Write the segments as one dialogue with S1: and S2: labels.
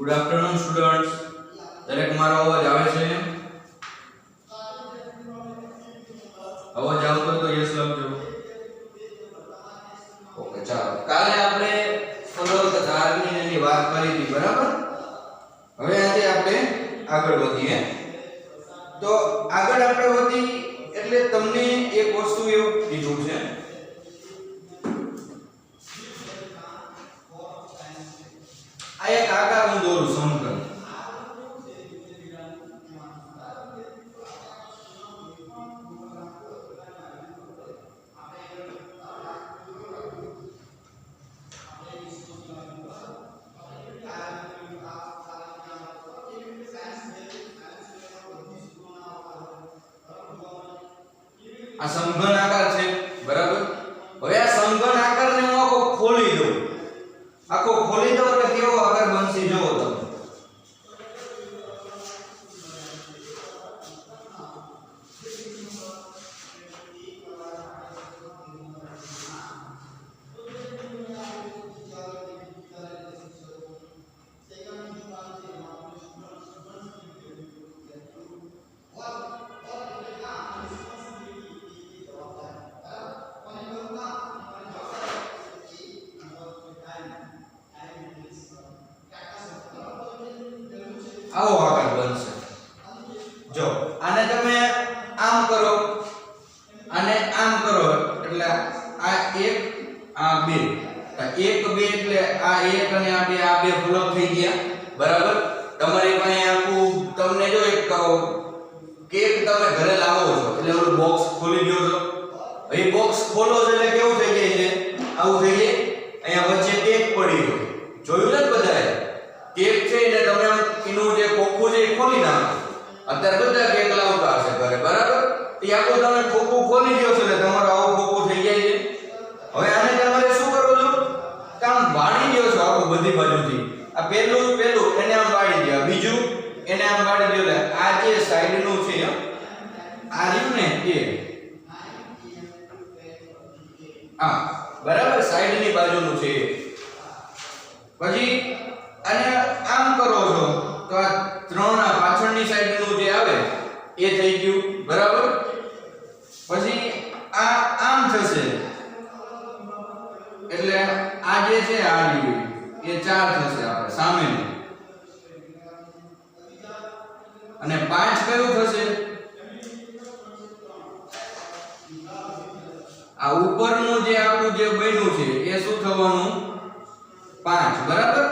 S1: Good afternoon students. દરેક મારો અવાજ આવે છે? અવાજ આવતો તો યસ લખજો. ઓકે, ચાલો. કાલે આપણે ફલક ધારની વાત કરી હતી, બરાબર? હવે આજે આપણે આગળ વધીએ. તો આગળ આપણે વધી એટલે તમને એક વસ્તુ એવું કીધું છે, આ એક આકાર હું દોરું સમઘન. આ સમઘન આકાર છે, બરાબર? હવે આ સમઘન આકારને હું આખો ખોલી દઉં. આખો ખોલી દઉં એટલે કેવો આકાર બનશે જોવો તમે. આવો આકાર બનશે. જો આને તમે આમ કરો, આને આમ કરો એટલે આ એક આ બે, એક બે એટલે આ એક અને આ બે ફલક થઈ ગયા, બરાબર? તમારી પાસે આખું તમને જો એક કેક તમે ઘરે લાવો છો એટલે ઓલું બોક્સ ખોલી દો છો. એ બોક્સ ખોલો છો એટલે કેવું થઈ જાય છે? આવું થઈ જાય. અહીંયા વચ્ચે કેક પડી હોય, જોયું ને બધાએ? કેક છે એટલે તમે એનું જે ખોખું છે એ ખોલી નાખો. અત્યારે બધા કેક લાવતા હશે ઘરે, બરાબર? એ આખું તમે ખોખું ખોલી દો છો એટલે તમારું આવું ખોખું થઈ જાય છે. હવે આને તમારે શું કરવું છે? કામ વાળી દો છો આખું બધી બાજુથી. આ પહેલું એને આમ વાળી દો, બીજું એને આમ વાળી દો. એટલે આ જે સાઈડનું છે આ રહ્યું ને એ આ બરાબર સાઈડની બાજુનું છે. પછી અને આમ કરો છો તો આ ત્રણના પાછળની સાઈડનું જે આવે એ થઈ ગયું, બરાબર? પછી આ આમ થશે એટલે આ જે છે આ એ 4 થશે આપણે સામેનું. અને 5 કયું થશે? આ ઉપરનું જે આખું જે બન્યું છે એ શું થવાનું? 5, બરાબર?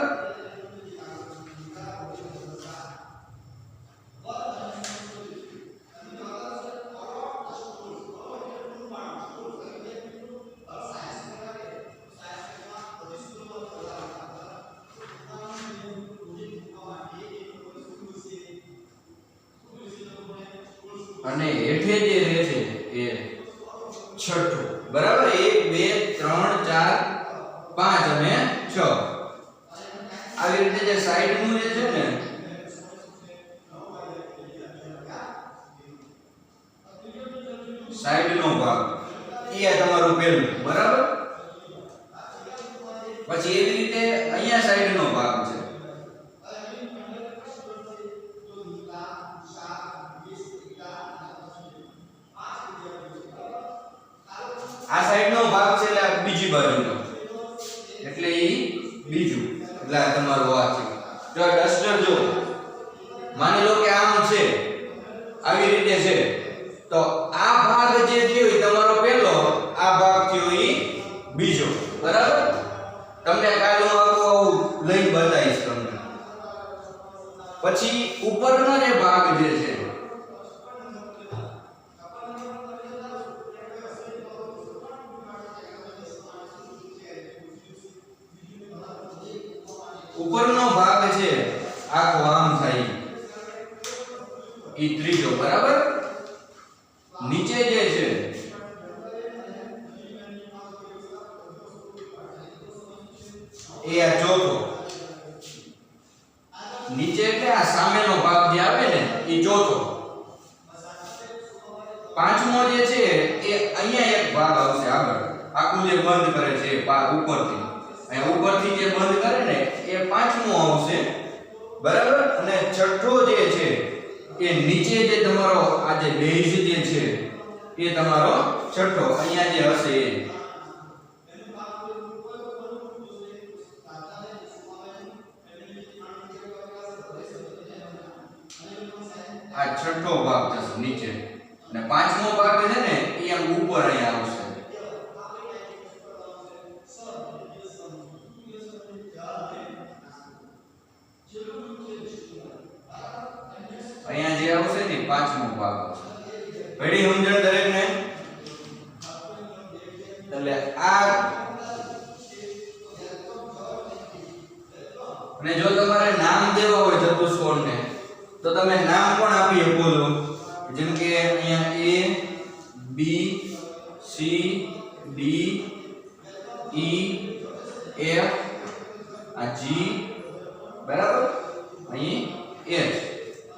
S1: અને હેઠે જે રહે છે એ છઠ્ઠું, બરાબર? 1 2 3 4 5 અને 6. આવી રીતે જે સાઈડનું જે છે ને સાઈડનો ભાગ એ તમારું પહેલું, બરાબર? પછી એવી રીતે અહીંયા સાઈડનો ભાગ છે. આ સાઈડનો ભાગ છે એટલે આ બીજી બાજુનો એટલે ઈ બીજું એટલે આ તમારું આ છે. જો ડસ્ટર જો માની લો કે આમ છે, આવી રીતે છે, તો આ ભાગ જે થયો ઈ તમારો પહેલો, આ ભાગ થયો ઈ બીજો, બરાબર? તમને કાલે હું આખું લઈ બતાવીશ તમને. પછી ઉપરનો જે ભાગ જે છે ઉપરનો ભાગ છે આખો આમ થાય ઈ ત્રીજો, બરાબર? નીચે જે છે એ આ ચોથો. નીચે એટલે આ સામેનો ભાગ જે આવે ને એ ચોથો. પાંચમો જે છે એ અહીંયા એક ભાગ આવશે આગળ, આખું જે બંધ કરે છે ઉપરથી. અહીંયા ઉપરથી જે બંધ કરે ને એ પાંચમો આવશે બરાબર અને છઠ્ઠો જે છે એ નીચે જે તમારો આ જે બેઝ જે છે એ તમારો છઠ્ઠો અહીંયા જે હશે એ આ છઠ્ઠો ભાગ થશે નીચે અને પાંચમો ભાગ છે ને એ આમ ઉપર અહીંયા આવશે અહીંયા જે આવશે ને પાંચમો ભાગ આવશે પડી સમજણ દરેકને એટલે આ અને જો તમારે નામ દેવા હોય ચતુષ્કોણને તો તમે નામ પણ આપી શકો છો જેમ કે અહીંયા A B C D E F આ G બરાબર અહીં H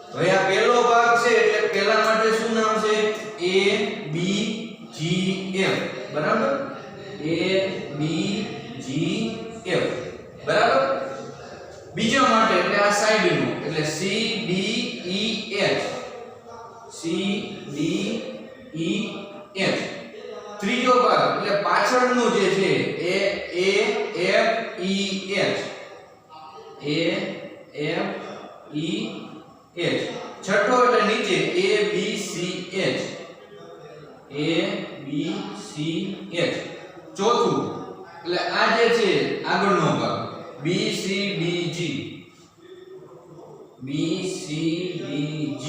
S1: હવે આ પહેલો ભાગ છે એટલે પહેલા માટે શું નામ છે A B G F બરાબર A B G F બરાબર બીજા માટે એટલે આ સાઈડ નું એટલે C D E H C D E H ત્રીજો ભાગ એટલે પાછળનું જે છે એ A F E H A F E H છઠ્ઠો એટલે નીચે A B C H A B C H ચોથું એટલે આ જે છે આગળનો ભાગ B C D G B C D G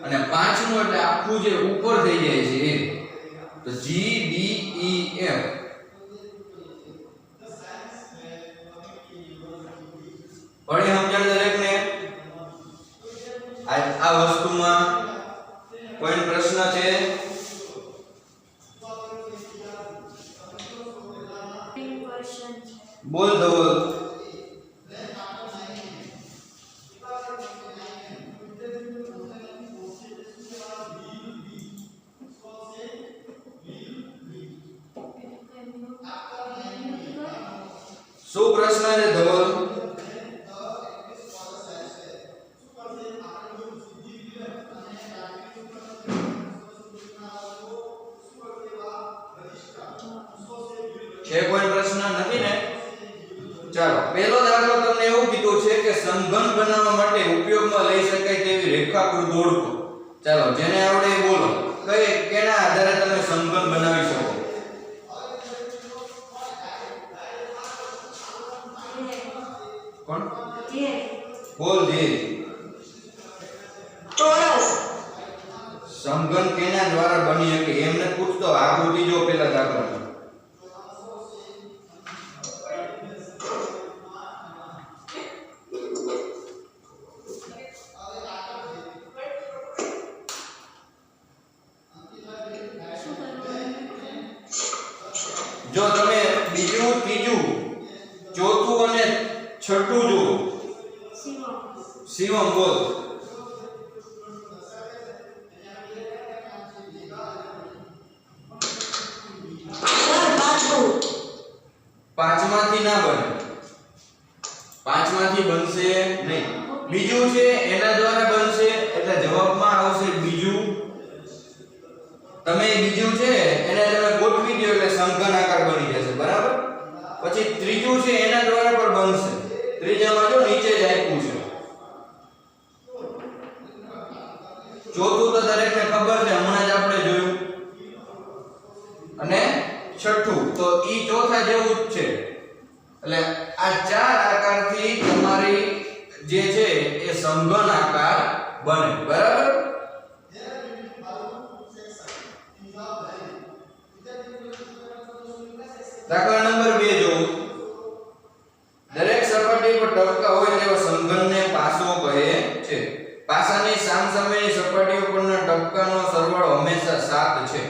S1: અને પાંચમું એટલે આખું જે ઉપર થઈ જાય છે એ તો G D E F પડી સમજણ દરેકને આ વસ્તુમાં કોઈ પ્રશ્ન છે બોલ ધવલ શું પ્રશ્ન છે ધવલ છે કોઈ પ્રશ્ન નથી ને ચાલો પહેલો દાખલો તમને એવું કીધું છે કે સમઘન બનાવવા માટે ઉપયોગમાં લઈ શકાય તેવી રેખાકૃતિ ઓળખો ચાલો જેને આવડે એ બોલો કઈ કેના આધારે તમે સમઘન બનાવી શકો કોણ બોલ દે
S2: ચોરસ
S1: સમઘન કેના દ્વારા બની શકે એમને પૂછતો આકૃતિ જો પેલા દાખલા જો તમે બીજું ત્રીજું ચોથું અને છઠ્ઠું જો શિવમ બોલ પાંચમાંથી ના બને પાંચમાંથી બનશે નહીં બીજું છે એના દ્વારા બનશે એટલે જવાબમાં આવશે બીજું તમે બીજું છે એને તમે ગોઠવી દો એટલે સમઘન આકાર બની જશે બરાબર પછી ત્રીજું છે એના દ્વારા પણ બનશે ત્રીજામાં જો નીચે જ આપ્યું છે ચોથું તો દરેકને ખબર છે હમણાં જ આપણે જોયું અને છઠ્ઠું તો ઈ ચોથા જેવું જ છે એટલે આ ચાર આકારથી તમારી જે છે એ સમઘન આકાર બને બરાબર દાખલા નંબર 2 જો દરેક સપાટી પર ટપકા હોય તેવા સમઘનને પાસો કહે છે પાસાની સામસામેની સપાટીઓ પરના ટપકાનો સરવાળો હંમેશા 7 છે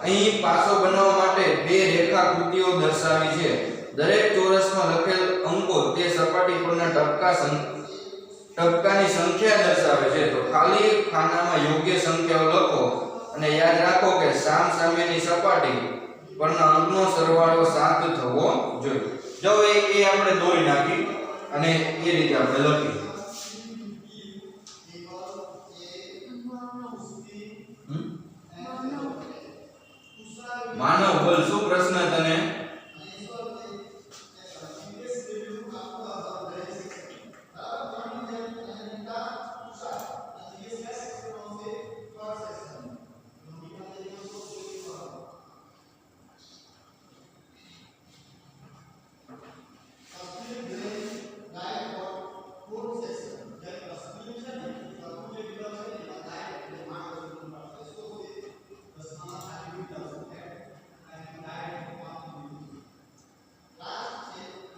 S1: અહીં પાસો બનાવવા માટે બે રેખાકૃતિઓ દર્શાવી છે દરેક ચોરસમાં લખેલ અંકો તે સપાટી પરના ટપકાની સંખ્યા દર્શાવે છે તો ખાલી ખાનામાં યોગ્ય સંખ્યાઓ લખો અને યાદ રાખો કે સામસામેની સપાટી પરના અંકનો સરવાળો 7 થવો જોઈએ જો એ આપણે દોરી નાખી અને એ રીતે આપણે લખીએ માનવ બોલ શું પ્રશ્ન તને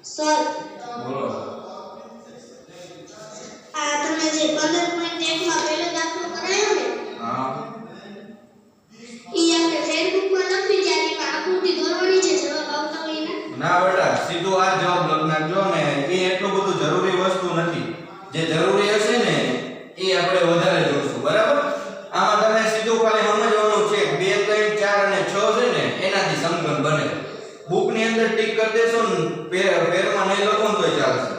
S2: સર
S1: બોલો
S2: આ તમે જે 15.1 માં પહેલો દાખલો કરાયો ને
S1: હા
S2: ઈ આપણે ફેસબુક માં લખી ત્યારે એમાં આકૃતિ દોરવાની છે જવાબ આવતા હોય ને
S1: ના બેટા સીધું આ જવાબ લખી નાખજો ને એ એટલું બધું જરૂરી વસ્તુ નથી જે જરૂરી હશે ને એ આપણે વધારે જોઈશું બરાબર આમાં તમે સીધું ખાલી સમજવાનું છે 2 3 4 અને 6 છે ને એનાથી સમગણ બને બુક ની અંદર ટિક કરી દેશો ને પેરમાં નહીં લખો ને તોય ચાલશે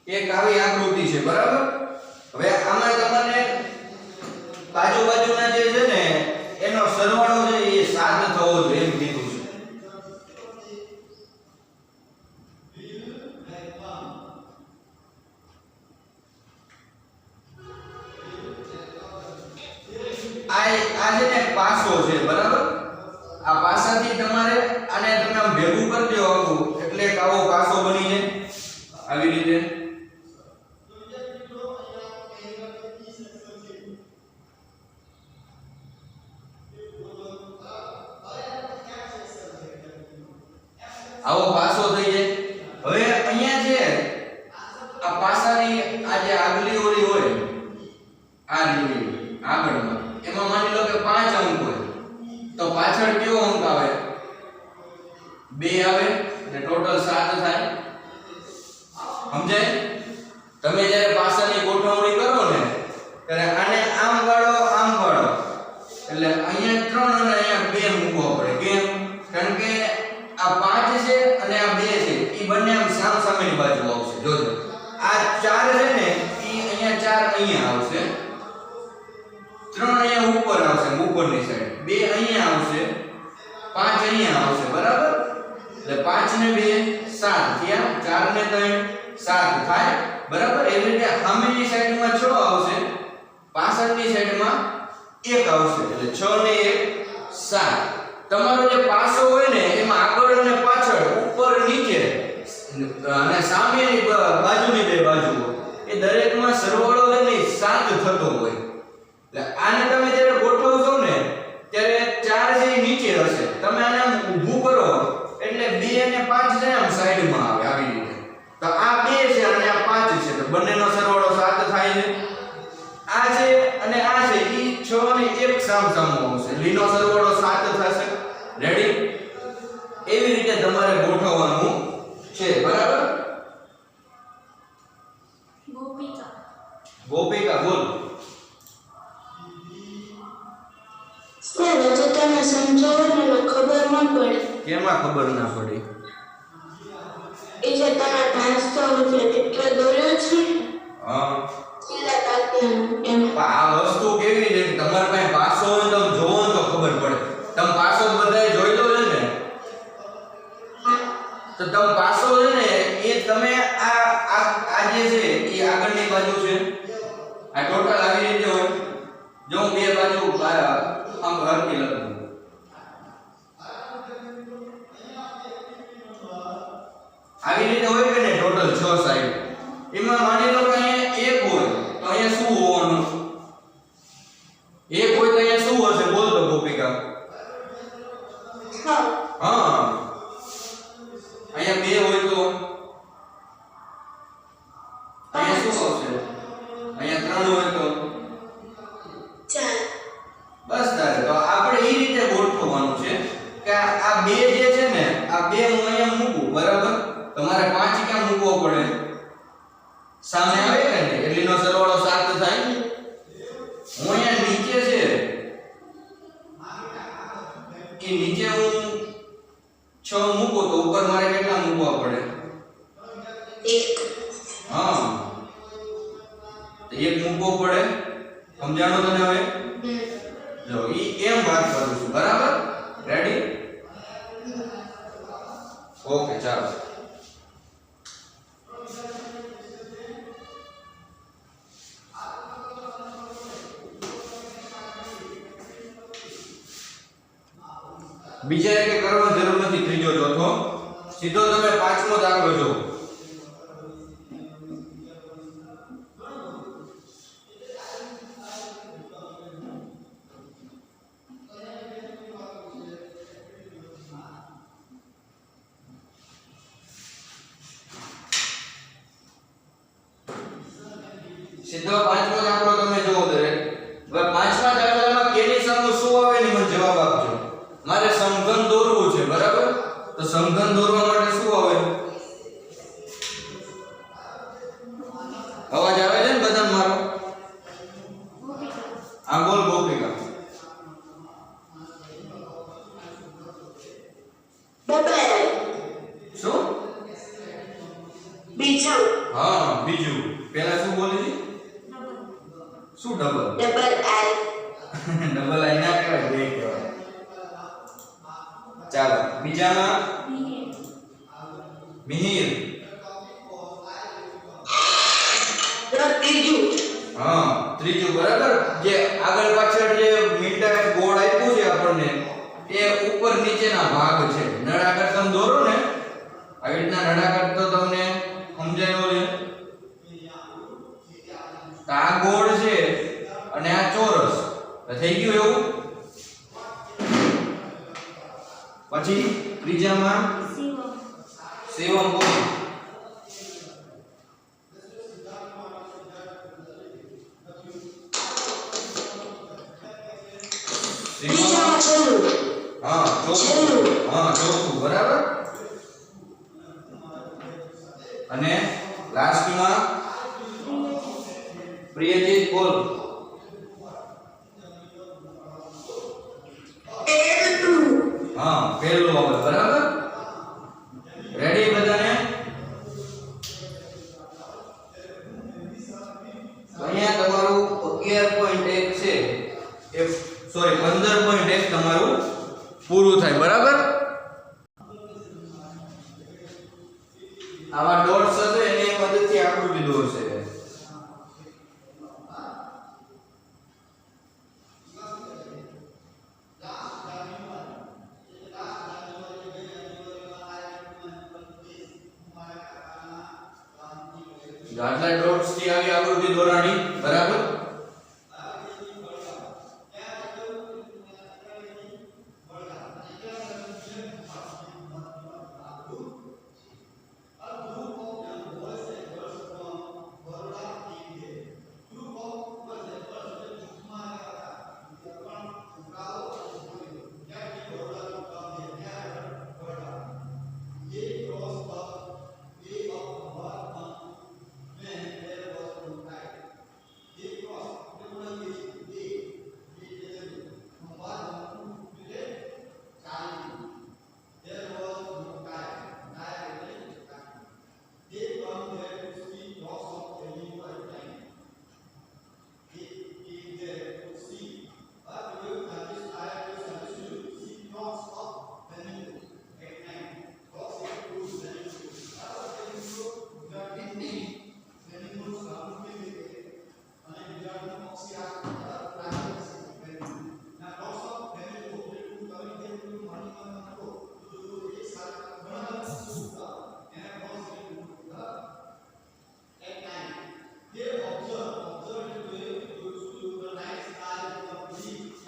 S1: એક આવી આકૃતિ છે બરાબર હવે આમાં તમને બાજુના જે છે ને એનો સરવાળો છે એ 7 થવો જોઈએ એમ કીધું છે આ છે ને પાસો છે બરાબર આ પાસાથી તમારે આને તમે આમ ભેગું કરી દો આખું એટલે એક આવો પાસો બની જાય આવી રીતે આવો પાસો થઈ જાય હવે અહીંયા છે આ પાસાની આ જે આગલી ઓળી હોય આ રીતે આગળમાં એમાં માની લો કે 5 અંક હોય તો પાછળ કયો અંક આવે 2 આવે એટલે ટોટલ 7 થાય સમજાય તમે જ્યારે પાસાની ગોઠવણી કરો ને ત્યારે આને આમ ગાળો એટલે અહીંયા 3 અને અહીંયા 2 મૂકવો પડે કેમ કારણ કે આ 5 છે અને આ 2 છે ઈ બંને આમ સામસામેની બાજુ આવશે જોજો આ 4 છે ને ઈ અહીંયા 4 અહીંયા આવશે 3 અહીંયા ઉપર આવશે ઉપરની સાઈડ 2 અહીંયા આવશે 5 અહીંયા આવશે બરાબર એટલે 5 ને 2 7 થયા 4 ને 3 7 થાય બરાબર એવી રીતે સામેની સાઈડમાં 6 આવશે પાછળની સાઈડમાં 1 આવશે એટલે 6 ને 1 7 તમારો જે પાસો હોય ને એમાં આગળ અને પાછળ ઉપર નીચે અને સામેની બાજુની બે બાજુઓ એ દરેકમાં સરવાળો છે ને 7 થતો હોય એટલે આને તમે જ્યારે ગોઠવશો ને ત્યારે 4 જે નીચે હશે તમે આને આમ ઊભું કરો એટલે 2 અને 5 છે આમ સાઈડમાં આવે આવી રીતે તો આ 2 છે અને આ 5 છે તો બંનેનો સરવાળો 7 થાય છે આ છે અને આ છે ઈ 6 અને 1 સામસામો આવશે લીનો સરવાળો 7 થશે રેડી એવી રીતે તમારે ગોઠવવાનું છે બરાબર ગોપિકા બોલ
S2: સર જો તમે સમજાવો ને ખબર ન પડે
S1: કેમાં ખબર ના પડી
S2: એ જે તમે ભાષતો એટલે કેટલા દોર્યો છે
S1: હા
S2: કેટલા તાત્યા એમ
S1: આ વસ્તુ કેવી રીતે તમારા પાસે પાસો હોય તો જોવો ને તો ખબર પડે તમે પાસો બધાય જોઈ લો છે ને તો તમે પાસો છે ને એ તમે આ જે છે એ આગળની બાજુ છે આ ટોટલ આવી રીતે હોય જો હું બે બાજુ આમ હરકી લખું આવી રીતે હોય કે ને ટોટલ 6 સાઈડ એમાં માની લો કે અહીંયા 1 હોય તો અહીંયા શું હોવાનું 1 હોય તો અહીંયા શું હશે બોલ તો ગોપિકા
S2: હા
S1: અહીંયા 2 હોય તો અહીંયા શું આવશે અહીંયા 3 હોય તો તો એક મૂકવો પડે. સમજાણો તને હવે? જો ઈ એમ વાત કરું છું, બરાબર? રેડી? ઓકે, ચાલો. બીજા એક કરવાની જરૂર નથી. ત્રીજો ચોથો સીધો તમે પાંચમો દાખલો જો. સીધો પાંચમો દાખલો તમે જોવો દરેક. હવે પાંચમા દાખલામાં કેની સામું શું આવે ને મને જવાબ આપજો. મારે સમઘન દોરવું છે, બરાબર? તો સમઘન દોરવા માટે શું આવે? અવાજ આવે છે ને બધાને મારો? આ બોલ ગોપિકા. શું?
S2: બીજું.
S1: હા, બીજું. પહેલા શું બોલી હતી? શું ડબલ?
S2: ડબલ આઈ.
S1: ડબલ આઈ ના કહેવાય, બે કહેવાય. ચાલો, બીજામાં મિહિર.
S2: ત્રીજું.
S1: હા, ત્રીજું, બરાબર? જે આગળ પાછળ જે મીંડા ગોળ આપ્યું છે આપણને, એ ઉપર નીચેના ભાગ છે. નળાકાર તમે દોરો ને, આવી રીતના નળાકાર તો તમને સમજાયો છે. તો આ ગોળ છે અને આ ચોરસ. તો થઈ ગયું એવું. પછી ત્રીજામાં શિવમ બોલ. હા, ચોથું. હા, ચોથું, બરાબર? અને લાસ્ટમાં પ્રિયજીત બોલ. હા, પહેલું આવે, બરાબર? રેડી બધાને? અહીંયા તમારું 11.1 છે. સોરી, 15.1 તમારું પૂરું થાય, બરાબર? આવા ડોટ્સ હશે એની મદદથી આકૃતિ દોરશે. આટલા ડોટ્સ થી આવી આકૃતિ દોરાણી, બરાબર?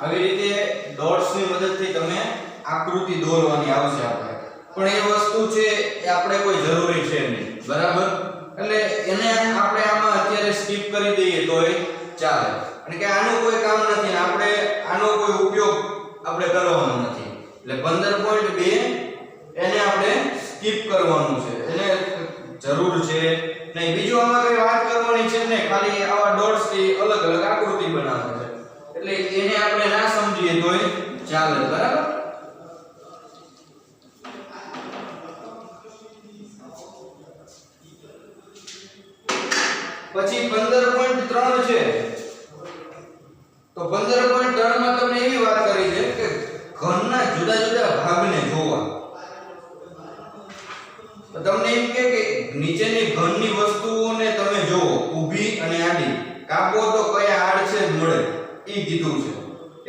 S1: આવી રીતે ડોટ્સ ની મદદથી તમે આકૃતિ દોરવાની આવશે આપણે. પણ એ વસ્તુ છે એ આપણે કોઈ જરૂરી છે નહીં, બરાબર? એટલે એને આપણે આમાં અત્યારે સ્કીપ કરી દઈએ તોય ચાલે. અને કે આનું કોઈ કામ નથી, આપણે આનો કોઈ ઉપયોગ આપણે કરવાનો નથી. એટલે 15.2 એને આપણે સ્કીપ કરવાનું છે. એને જરૂર છે નહીં. બીજું આમાં કઈ વાત કરવાની છે નહીં, ખાલી આવા ડોટ્સ થી અલગ અલગ આકૃતિ બનાવવાની છે. એટલે એને આપણે ના સમજીએ તોય ચાલે, બરાબર? પછી 15 15.3 છે તો 15.3 માં તમને એવી વાત કરી છે કે ઘનના જુદા જુદા ભાગને જોવા. તો તમને એમ કે નીચેની ઘનની વસ્તુઓને તમે જોવો ઊભી અને આડી કાપો તો કયા આડ છે મળે ઈ કીધું છે.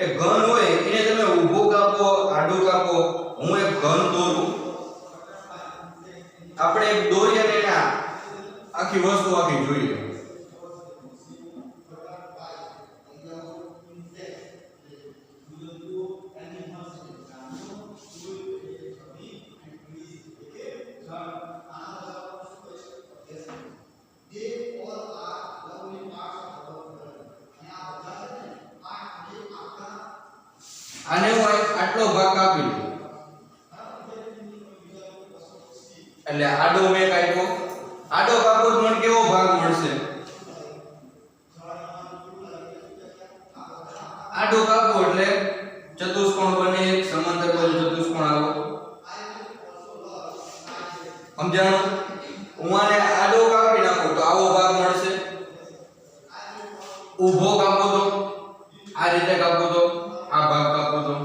S1: એ ઘન હોય એને તમે ઊભો કાપો આડું કાપો. હું એક ઘન દોરું, આપણે એક દોરીએ ને એના આખી વસ્તુ આખી જોઈએ. આને હું આટલો ભાગ કાપી લઉં એટલે આડો મેં કાપ્યો. આડો કાપો તો મને કેવો ભાગ મળશે? આડો કાપો એટલે ચતુષ્કોણ બને, એક સમાંતર બાજુ ચતુષ્કોણ આવો. સમજાણું? હું આને આડો કાપી નાખું તો આવો ભાગ મળશે. ઊભો કાપો તો આ રીતે કાપો તો આ ભાગ કાપો તો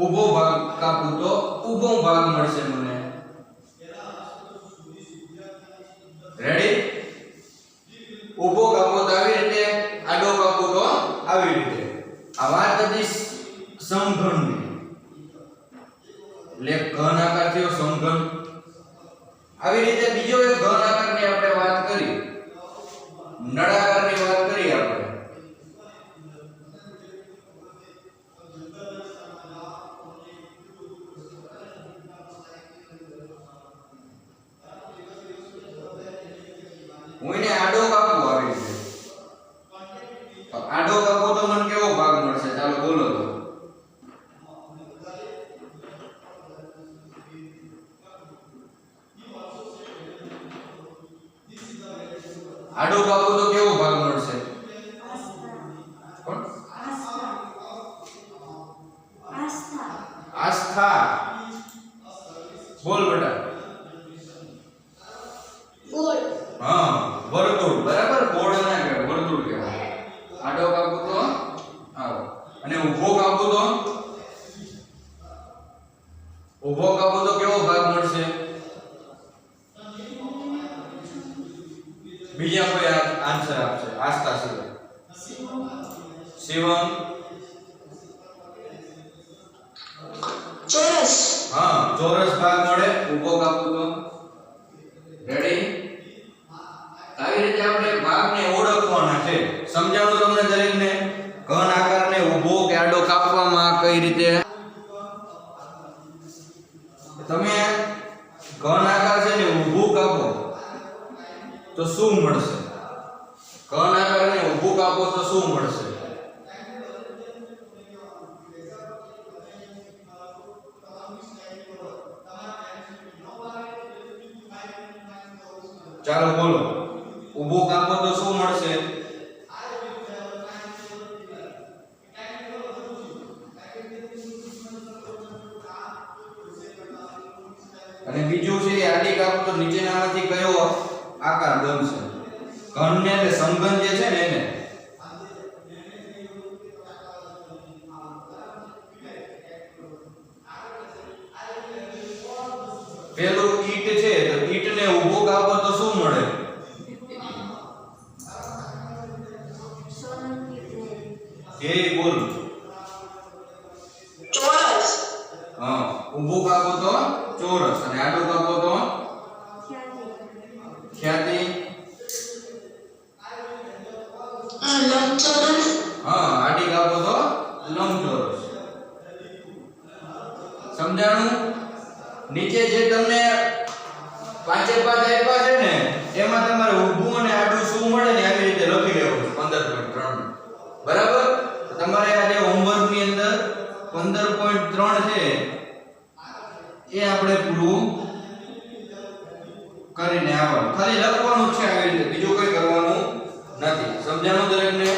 S1: ઊભો ભાગ કાપું તો ઊભો ભાગ મળશે મને. રેડી? ઊભો કાપો તો આવી રીતે, આડો કાપો તો આવી રીતે. આ વાત હતી સમઘનની, એટલે ઘન આકાર થયો સમઘન. આવી રીતે બીજો એક ઘન આકારની આપણે વાત કરી, નળાકારની વાત કરી આપણે. હું એને આડો કાપું આવી રીતે. તો આડો કાપો તો મને કેવો ભાગ મળશે? ચાલો બોલો તો. આડો કાપો તો કેવો ભાગ મળશે? આસ્થા. બોલ બેટા.
S2: ગોળ.
S1: હા, વર્તુળ. બરાબર? ગોળ ના કહેવાય, વર્તુળ કહેવાય. આડો કાપો તો આવો, અને ઊભો કાપો તો ઊભો કાપો તો કેવો ભાગ મળશે? બીજા કોઈ આન્સર આપશે? આસ્થા સિવાય. શિવમ.
S2: ચોરસ.
S1: હા, ચોરસ ભાગ મળે ઊભો કાપો તો. રેડી? આવી રીતે આપણે ભાગને ઓળખવાના છે. સમજાણું તમને દરેકને? ઘન આકારને ઊભો કે આડો કાપવામાં કઈ રીતે? તમે ઘન આકાર છે ને ઊભું કાપો તો શું મળશે? ઘન આકારને ઊભું કાપો તો શું મળશે? ચાલો બોલો. ઊભું કાપો તો શું મળશે? અને બીજું છે આડી કાપો તો નીચેનામાંથી કયો આકાર બનશે? ઘનને એટલે સમઘન જે છે ને એને. પેલું ઈટ છે તો ઈટને ઊભો કાપો તો શું મળે? એ બોલ.
S2: ચોરસ.
S1: હા, ઊભો કાપો તો ચોરસ અને આડો કાપો તો ખ્યાતિ.
S2: લંબચોરસ.
S1: હા, આડી કાપો તો લંબચોરસ. સમજાણું? નીચે જે તમને પાંચે પાંચ આપ્યા છે ને એમાં તમારે ઊભું અને આડું શું મળે ને આવી રીતે લખી લેવું છે 15.3. બરાબર? તમારે આ જે હોમવર્ક ની અંદર 15.3 છે એ આપણે પૂરું કરીને આવવાનું. ખાલી લખવાનું જ છે આવી રીતે, બીજું કંઈ કરવાનું નથી. સમજાણું દરેકને?